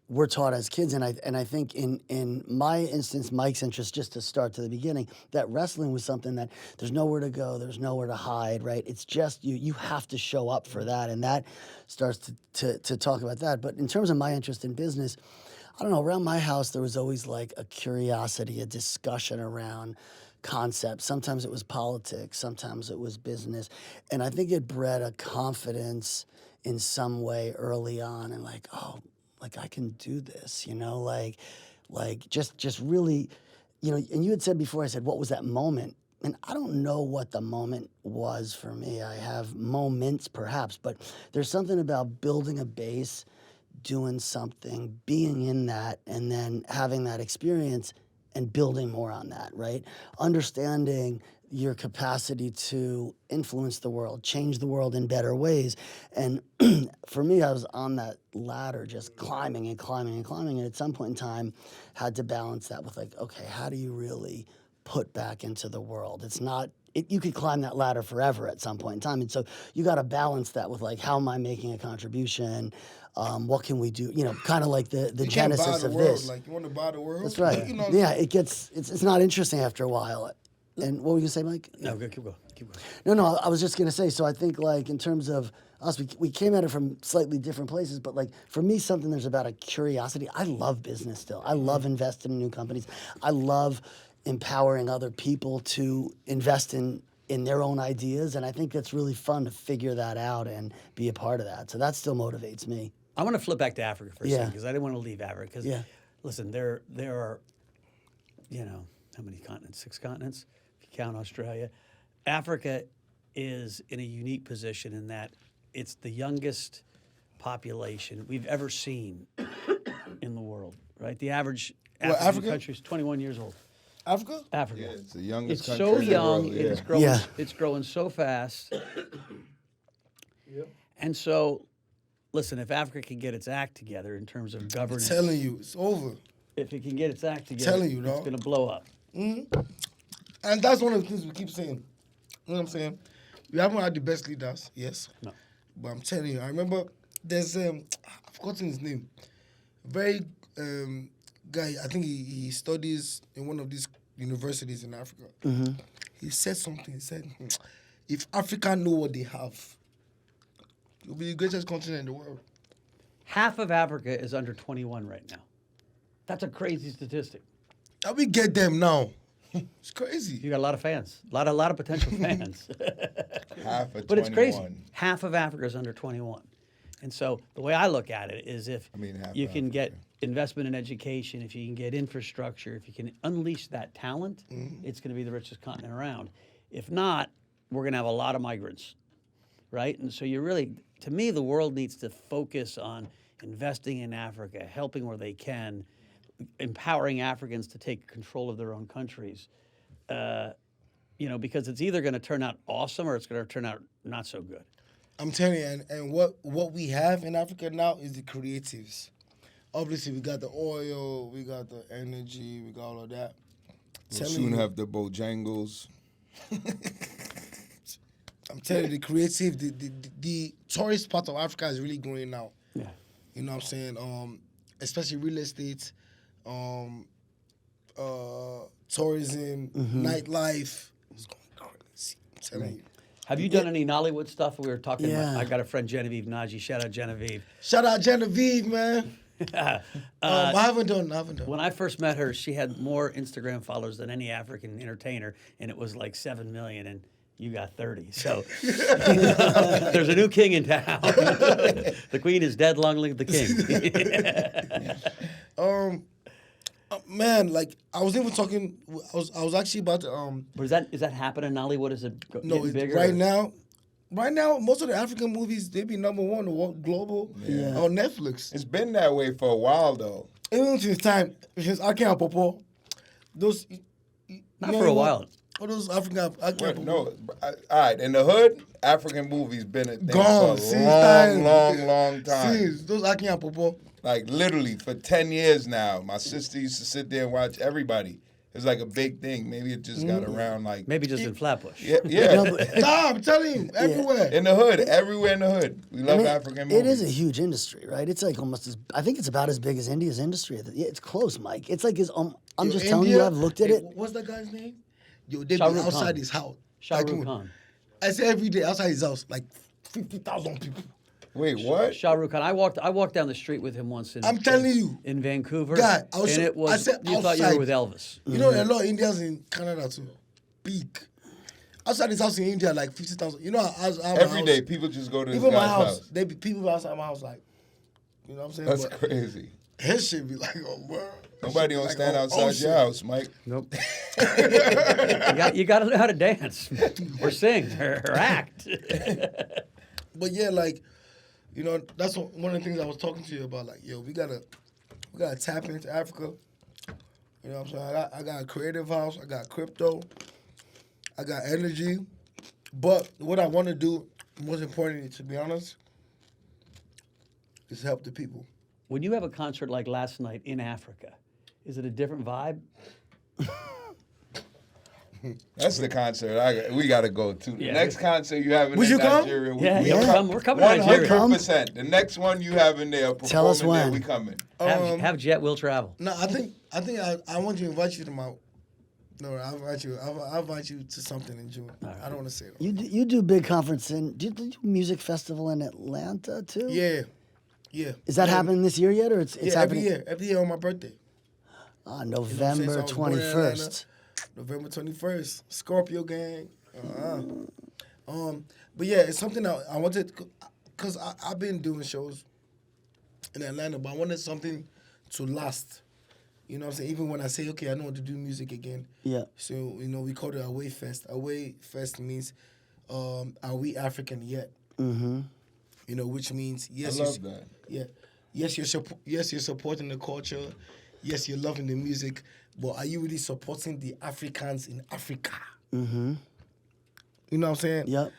we're taught as kids. And I think in my instance, Mike's interest, just to start to the beginning, that wrestling was something that there's nowhere to go, there's nowhere to hide, right? It's just you have to show up for that. And that starts to talk about that. But in terms of my interest in business, I don't know, around my house, there was always like a curiosity, a discussion around concepts. Sometimes it was politics, sometimes it was business. And I think it bred a confidence in some way early on, and like, oh, like I can do this, just really, and you had said before, I said, what was that moment? And I don't know what the moment was for me. I have moments perhaps, but there's something about building a base, doing something, being in that, and then having that experience and building more on that, right? Understanding your capacity to influence the world, change the world in better ways. And for me, I was on that ladder just climbing and climbing and climbing. And at some point in time, had to balance that with like, okay, how do you really put back into the world? It's not, you could climb that ladder forever at some point in time. And so you got to balance that with like, how am I making a contribution? What can we do? Kind of like the genesis of this. Like, you want to buy the world? That's right. Yeah, it's not interesting after a while. And what were you gonna say, Mike? No, good, keep going. No, I was just gonna say, so I think like in terms of us, we came at it from slightly different places, but like for me, something there's about a curiosity. I love business still. I love investing in new companies. I love empowering other people to invest in their own ideas. And I think that's really fun to figure that out and be a part of that. So that still motivates me. I want to flip back to Africa for a second because I didn't want to leave Africa. Because listen, there are, how many continents? 6 continents, if you count Australia. Africa is in a unique position in that it's the youngest population we've ever seen in the world, right? The average African country is 21 years old. Africa? Yeah, it's the youngest It's country so in the young, world, it's growing, it's growing so fast. And so, listen, if Africa can get its act together in terms of governance, I'm telling you, it's over. if it can get its act together, Telling you, it's dog. going to blow up. And that's one of the things we keep saying. You know what I'm saying? We haven't had the best leaders, yes. No. But I'm telling you, I remember there's I've forgotten his name. Very guy, I think he studies in one of these universities in Africa. He said something. He said, if Africa know what they have, it'll be the greatest continent in the world. Half of Africa is under 21 right now. That's a crazy statistic. How we get them now? It's crazy. You got a lot of fans, a lot of potential fans. Half of 21. But it's crazy. Half of Africa is under 21. And so the way I look at it is if you can get investment in education, if you can get infrastructure, if you can unleash that talent, it's going to be the richest continent around. If not, we're going to have a lot of migrants, right? And so you really, to me, the world needs to focus on investing in Africa, helping where they can, empowering Africans to take control of their own countries, because it's either going to turn out awesome or it's going to turn out not so good. I'm telling you, and what we have in Africa now is the creatives. Obviously, we got the oil, we got the energy, we got all of that. We'll soon have the Bojangles. I'm telling you, the creative, the tourist part of Africa is really growing now. Yeah. You know what I'm saying? Especially real estate, tourism, nightlife. It's going crazy. I'm telling you. Have you done any Nollywood stuff? We were talking about, I got a friend, Genevieve Naji. Shout out, Genevieve. Shout out Genevieve, man. I haven't done. When I first met her, she had more Instagram followers than any African entertainer, and it was like 7 million. And You got 30. So there's a new king in town. The queen is dead, long live the king. Man, like I was even talking. I was actually about to. But is that happening in Hollywood? Is it No, getting bigger? right now. Right now, most of the African movies they be number one global on Netflix. It's been that way for a while though. Even since I can't Popo. Those Not for a while. All those African I can't No, all right. In the hood, African movies been a thing gone. for a long time. See, those I can't Popo. Like literally for 10 years now. My sister used to sit there and watch everybody. It's like a big thing. Maybe it just got around like Maybe just in Flatbush. yeah. Nah, I'm telling you, everywhere. In the hood, everywhere in the hood. We love African movies. It is a huge industry, right? It's like almost as, I think it's about as big as India's industry. Yeah, it's close, Mike. It's like I'm just telling you, I've looked at it. What's that guy's name? Yo, they be Shah Rukh outside Khan. his house. Shah Rukh Khan. I say every day outside his house, like 50,000 people. Wait, what? Shah Rukh Khan. I walked down the street with him once I'm telling you. in Vancouver. God, and it was I said you thought you were outside. with Elvis. You know, there are a lot of Indians in Canada too. Big. Outside his house in India, like 50,000. You know, Every day, people just go to this even my guy's house, house. they be people outside my house, like, you know what I'm saying? That's But crazy. his shit be like, oh, bro. Nobody gonna stand outside your house, Mike. Nope. you got to know how to dance, or sing, or act. But yeah, like, you know, that's one of the things I was talking to you about. Like, yo, we gotta tap into Africa. You know what I'm saying? I got a creative house. I got crypto. I got energy. But what I want to do, most importantly, to be honest, is help the people. When you have a concert like last night in Africa, is it a different vibe? That's the concert we got to go to. The Yeah. next concert you have in Would you come? Nigeria, We're coming to Nigeria. 100%. The next one you have in there, Tell us performing there, when. we coming. Have Jet will travel. No, I think I want to invite you to my. No, I'll invite you to something in June. I don't want to say it. You do big conference do you do music festival in Atlanta too? Yeah. Is that happening this year yet, or it's Yeah, happening? every year on my birthday. November So I was born in 21st. November 21st, Scorpio gang. But yeah, it's something I wanted, because I've been doing shows in Atlanta, but I wanted something to last. You know what I'm saying? Even when I say, okay, I know what to do music again. Yeah. So, you know, we call it A.W.A.Y Fest. A.W.A.Y Fest means, are we African yet? Mm-hmm. You know, which means, yes. I love that. Yeah. Yes, you're supporting the culture. Yes, you're loving the music. But are you really supporting the Africans in Africa? Mm-hmm. You know what I'm saying? Yep.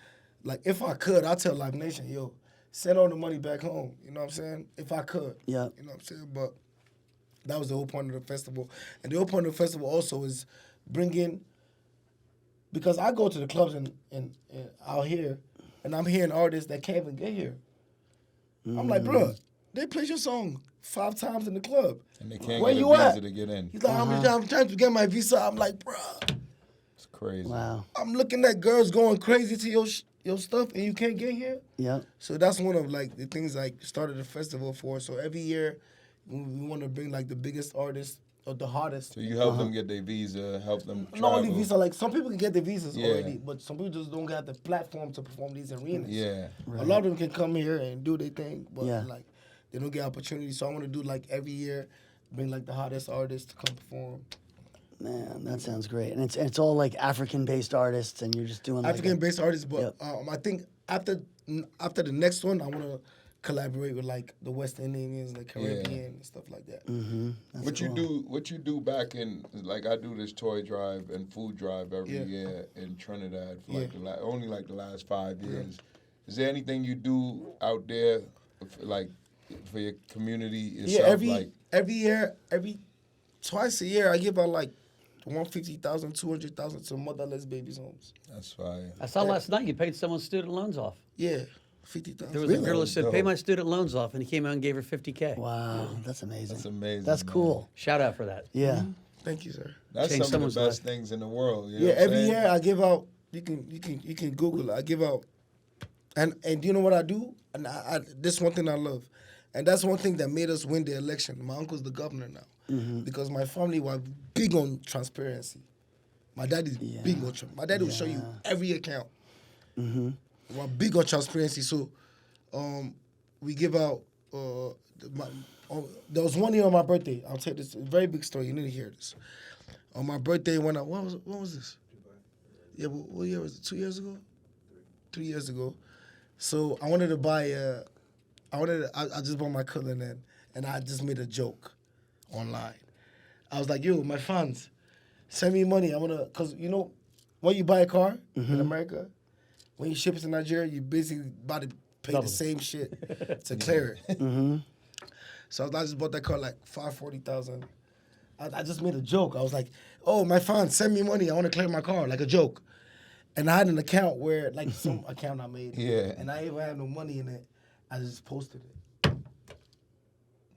Like, if I could, I'd tell Live Nation, yo, send all the money back home. You know what I'm saying? If I could. Yeah. You know what I'm saying? But that was the whole point of the festival. And the whole point of the festival also is bringing, because I go to the clubs and out here, and I'm hearing artists that can't even get here. I'm like, bro, they play your song 5 times in the club. And they can't Where get you a visa at? to get in. He's like, how many times to get my visa? I'm like, bro, It's crazy. Wow. I'm looking at girls going crazy to your stuff and you can't get here. Yep. So that's one of like the things I started the festival for. So every year we want to bring like the biggest artists or the hottest. So you help them get their visa, help them travel. Not only visa, like some people can get the visas Yeah. already, but some people just don't have the platform to perform these arenas. Yeah. A lot of them can come here and do their thing, but Yeah. like they don't get opportunities. So I want to do like every year, bring like the hottest artists to come perform. Man, that sounds great. And it's all like African-based artists, and you're just doing like African-based artists, but Yep. I think after the next one, I want to collaborate with like the West Indians, like Caribbean and stuff like that. What you do back in, like I do this toy drive and food drive every year in Trinidad for like only like the last 5 years. Is there anything you do out there for your community yourself? Yeah, every year, twice a year, I give out like 150,000, 200,000 to motherless babies' homes. That's fine. I saw last night you paid someone's student loans off. Yeah, 50,000. There was a girl that said, "Pay my student loans off," and he came out and gave her $50K. Wow, that's amazing. That's amazing. That's man. cool. Shout out for that. Yeah. Thank you, sir. That's Change some of someone's the best life. things in the world. You know Yeah, what I'm every saying? year I give out. You can Google it. I give out, and do you know what I do? And this one thing I love, and that's one thing that made us win the election. My uncle's the governor now, because my family were big on transparency. My dad is big on my dad will show you every account. We're big on transparency. So we give out there was one year on my birthday. I'll tell you this, a very big story. You need to hear this. On my birthday, when what was this? Yeah, what year was it? 2 years ago? 3 years ago. So I wanted to buy I just bought my cousin and I just made a joke online. I was like, yo, my fans, send me money. cause you know, when you buy a car in America, when you ship it to Nigeria, you basically about to pay the same shit to clear it. So I just bought that car like $540,000. I just made a joke. I was like, oh, my fans, send me money. I want to clear my car, like a joke. And I had an account where, like some account I made. Yeah. And I even had no money in it. I just posted it.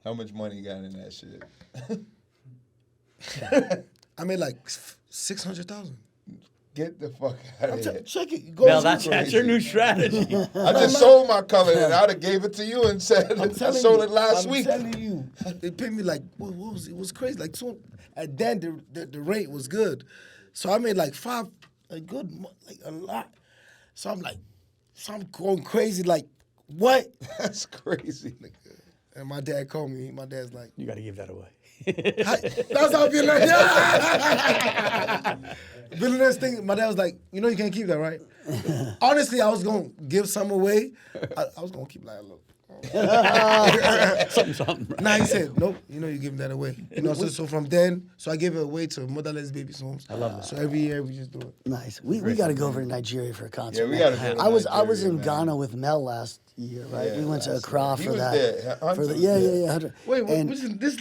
How much money you got in that shit? I made like 600,000. Get the fuck out of here. Check it. Well, that's your new strategy. I just sold my color and I'd have gave it to you and said I sold it last week. I'm telling you. They paid me like, what was it? It was crazy. Like, and then the rate was good. So I made like a lot. So I'm going crazy. Like, what? That's crazy. And my dad called me. My dad's like, You got to give that away. that's how Billionaire. Billionaire's thing. My dad was like, you know, you can't keep that, right? Honestly, I was gonna give some away. I was gonna keep like a little. something. Right? Nah, he said, nope. You know, you give that away. You know, so from then, I gave it away to motherless babies homes. I love that. So every year we just do it. Nice. We got to go over to Nigeria for a concert. Yeah, we man. got to go to I was in man. Ghana with Mel last year, right? Yeah, we went to last Accra year. for He was that. there. For the, Hunter. yeah. Wait, And what is this?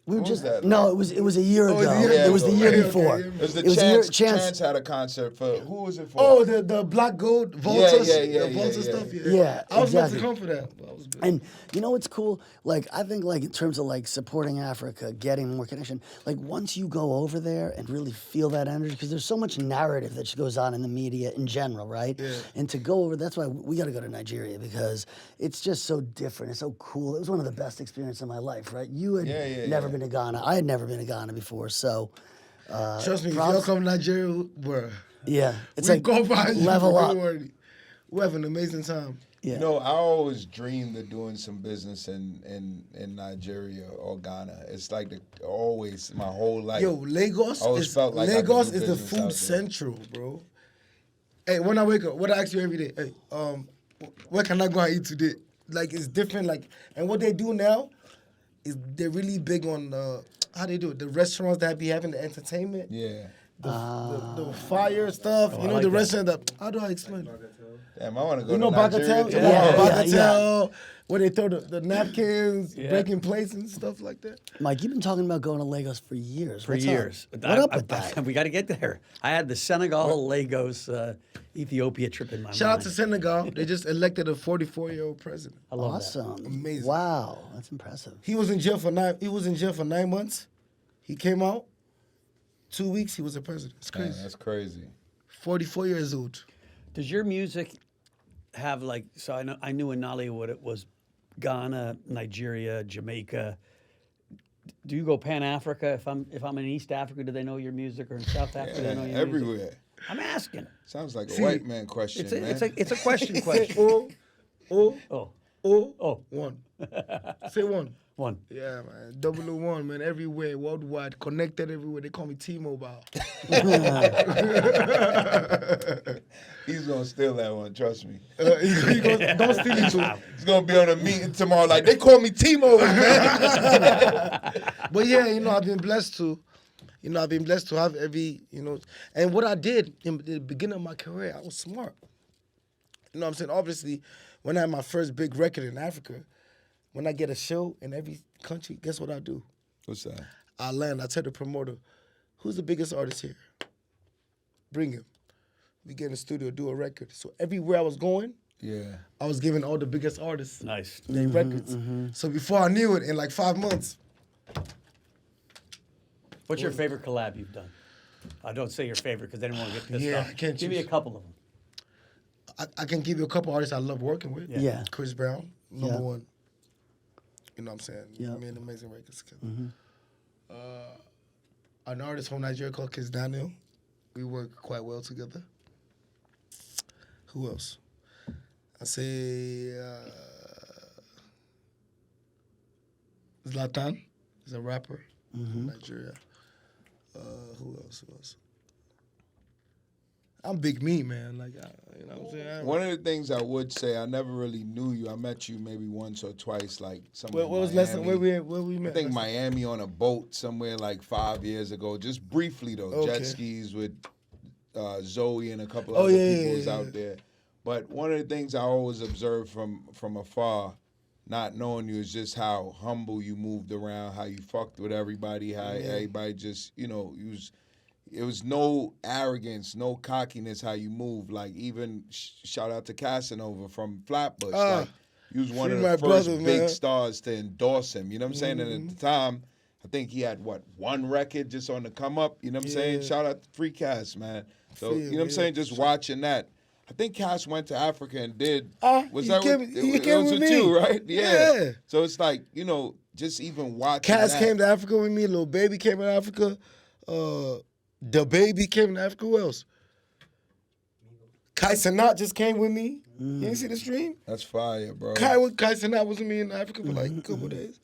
we were What just was that no. like? It was a year ago. Yeah, It was the year okay, before. okay. It was the It was a year- Chance had a concert for, who was it for? Oh, the black gold Volta, Yeah, Volta yeah. stuff. Yeah, I was about to exactly. come for that. But I was busy. And you know what's cool? Like I think like in terms of like supporting Africa, getting more connection. Like once you go over there and really feel that energy, because there's so much narrative that goes on in the media in general, right? Yeah. And to go over, that's why we got to go to Nigeria because it's just so different. It's so cool. It was one of the best experiences of my life, right? You had never been to Ghana. I had never been to Ghana before, so. Trust me, if props- y'all come to Nigeria, bro, Yeah, it's we like go by you. level Don't up. worry. We have an amazing time. Yeah. You know, I always dreamed of doing some business in Nigeria or Ghana. It's like always my whole life. Yo, Lagos I always is felt like I could Lagos do is the business out food there. central, bro. Hey, when I wake up, what I ask you every day, hey, where can I go and eat today? Like it's different. Like, and what they do now is they're really big on how they do it. The restaurants that be having the entertainment, Yeah. the fire stuff. You know, like the that. restaurant that. How do I explain? Damn, I want to go You know to Nigeria Bagatelle? tomorrow. Bagatelle, where they throw the napkins, breaking plates and stuff like that. Mike, you've been talking about going to Lagos for years. For What's up? years. What up with that? We got to get there. I had the Senegal, Lagos, Ethiopia trip in my Shout mind. out to Senegal. They just elected a 44-year-old president. I love that. Awesome. Amazing. Wow, that's impressive. He was in jail for 9 months. He came out. 2 weeks, he was the president. It's Man, crazy. that's crazy. 44 years old. Does your music have like? So I knew in Nollywood it was Ghana, Nigeria, Jamaica. Do you go Pan Africa? If I'm in East Africa, do they know your music? Or in South Africa, do they know your music? Everywhere. I'm asking. Sounds like a white man question, man. It's a question. Say O, Oh, one. Say one. one. Yeah, man. A.W.A.Y, man. Everywhere, worldwide, connected everywhere. They call me T-Mobile. He's gonna steal that one. Trust me. He goes, don't steal it. Too. He's gonna be on a meeting tomorrow. Like they call me T-Mobile, man. But yeah, you know, I've been blessed to have every, and what I did in the beginning of my career, I was smart. You know what I'm saying? Obviously, when I had my first big record in Africa, when I get a show in every country, guess what I do? What's that? I land, I tell the promoter, who's the biggest artist here? Bring him. We get in the studio, do a record. So everywhere I was going, Yeah. I was giving all the biggest artists Nice. their records. So before I knew it, in like 5 months, What's your favorite collab you've done? Don't say your favorite because they don't want to get pissed Yeah, off. I can't Give me a choose. couple of them. I can give you a couple artists I love working with. Yeah. Chris Brown, number Yeah. one. You know what I'm saying? Yeah. He made amazing records. An artist from Nigeria called Kiss Daniel. We work quite well together. Who else? I say Zlatan is a rapper from Nigeria. Who else? I'm big me, man. Like, you know what I'm saying? One of the things I would say, I never really knew you. I met you maybe once or twice, like somewhere. What was last time? Where we met? I think Miami on a boat somewhere like 5 years ago. Just briefly though, Okay. jet skis with Zoe and a couple other people was out there. But one of the things I always observed from afar, not knowing you, is just how humble you moved around, how you fucked with everybody, how everybody just, you know, it was no arrogance, no cockiness how you move. Like even shout out to Casanova from Flatbush. Like, you was one of the first big stars to endorse him. You know what I'm saying? And at the time, I think he had one record just on the come up. You know what I'm saying? Shout out to Free Cass, man. So you know what I'm saying? Just watching that. I think Cass went to Africa and did. Was that it was with me. you, right? Yeah. So it's like, you know, just even watching Cass that. came to Africa with me. Lil Baby came to Africa. A.W.A.Y came to Africa. Who else? Kai Sanat just came with me. You didn't see the stream? That's fire, bro. Kai Sanat was with me in Africa for like a couple days.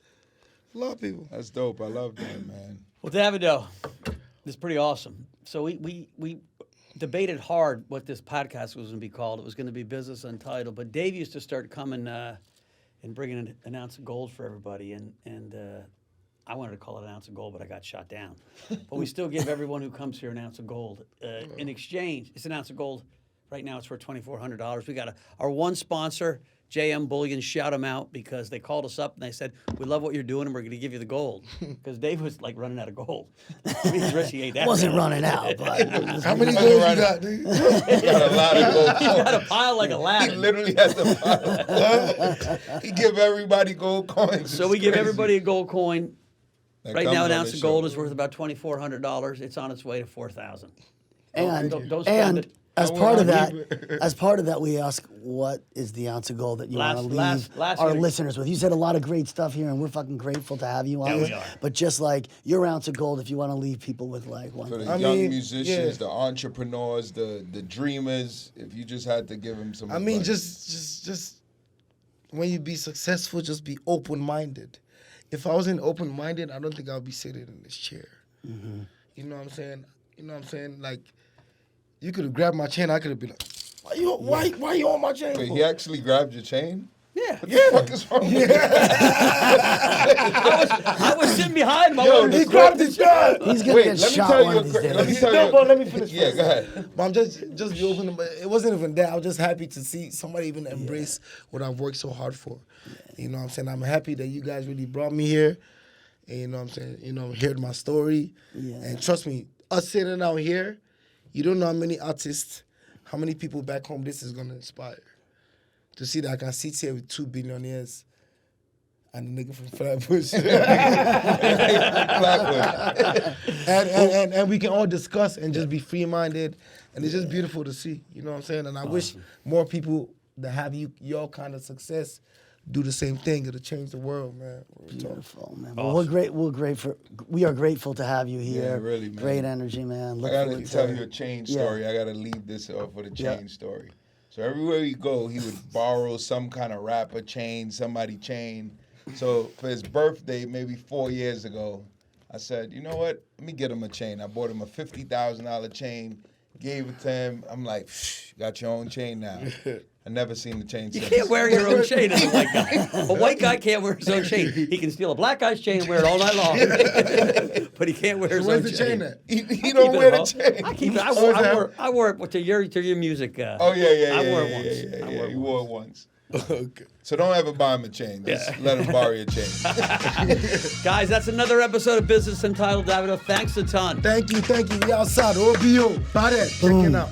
A lot of people. That's dope. I love that, man. Well, Davido, this is pretty awesome. So we debated hard what this podcast was going to be called. It was going to be Business Untitled, but Dave used to start coming and bringing an ounce of gold for everybody, and I wanted to call it an ounce of gold, but I got shot down. But we still give everyone who comes here an ounce of gold. In exchange, it's an ounce of gold. Right now, it's for $2,400. We got our one sponsor, JM Bullion. Shout them out because they called us up and they said, "We love what you're doing, and we're going to give you the gold." Because Dave was like running out of gold. We appreciate that. Wasn't running out, but How many goals you got, dude? Got a lot of gold. He's got a pile like a He ladder. literally has the pile. He give everybody gold coins. So It's we give crazy. everybody a gold coin. That Right comes now, an on ounce the of gold show. is worth about $2,400. It's on its way to $4,000. and Don't spend it. as part of that, we ask, what is the ounce of gold that you want to leave last our year- listeners with? You said a lot of great stuff here, and we're fucking grateful to have you on. Yeah, we this. are. But just like your ounce of gold, if you want to leave people with like one For the thing. young musicians, the entrepreneurs, the dreamers, if you just had to give them some I mean, advice. just when you be successful, just be open-minded. If I wasn't open-minded, I don't think I would be sitting in this chair. You know what I'm saying? You know what I'm saying? Like, you could have grabbed my chain. I could have been like, why you on my chain? Wait, for? he actually grabbed your chain? Yeah. What the fuck is wrong with you? I was sitting behind him. I Yo, wanted to He grab grabbed his gun. He's gonna Wait, get let me shot tell one you of a these quick. Let me days. tell No, you. but let me finish Yeah, first. go ahead. But I'm just be open. But it wasn't even that. I was just happy to see somebody even embrace what I've worked so hard for. You know what I'm saying? I'm happy that you guys really brought me here. And you know what I'm saying? You know, heard my story. Yeah. And trust me, us sitting out here, you don't know how many artists, how many people back home this is gonna inspire. To see that I can sit here with 2 billionaires and a nigga from Flatbush. and we can all discuss and just be free-minded. And it's just beautiful to see. You know what I'm saying? And I wish more people that have your kind of success do the same thing. It'll change the world, man. Beautiful, man. Well, we are grateful to have you here. Yeah, really, man. Great energy, man. I Look gotta forward tell to- you a chain Yeah. story. I gotta lead this off with a chain Yeah. story. So everywhere you go, he would borrow some kind of rapper chain, somebody chain. So for his birthday, maybe 4 years ago, I said, you know what? Let me get him a chain. I bought him a $50,000 chain, gave it to him. I'm like, got your own chain now. I never seen the chain You since. can't wear your own chain as a white guy. A white guy can't wear his own chain. He can steal a black guy's chain and wear it all night long. But he can't wear his Where's own the chain. chain at? He don't wear the chain. I keep it. Oh, is that- I wore it to your music. Oh, yeah. I wore it once. I wore it You wore it once. Okay. So don't ever buy him a chain. Just let him borrow your chain. Guys, that's another episode of Business Untitled. Davido, thanks a ton. Thank you. We outside. OBO. Bye there. Checking out.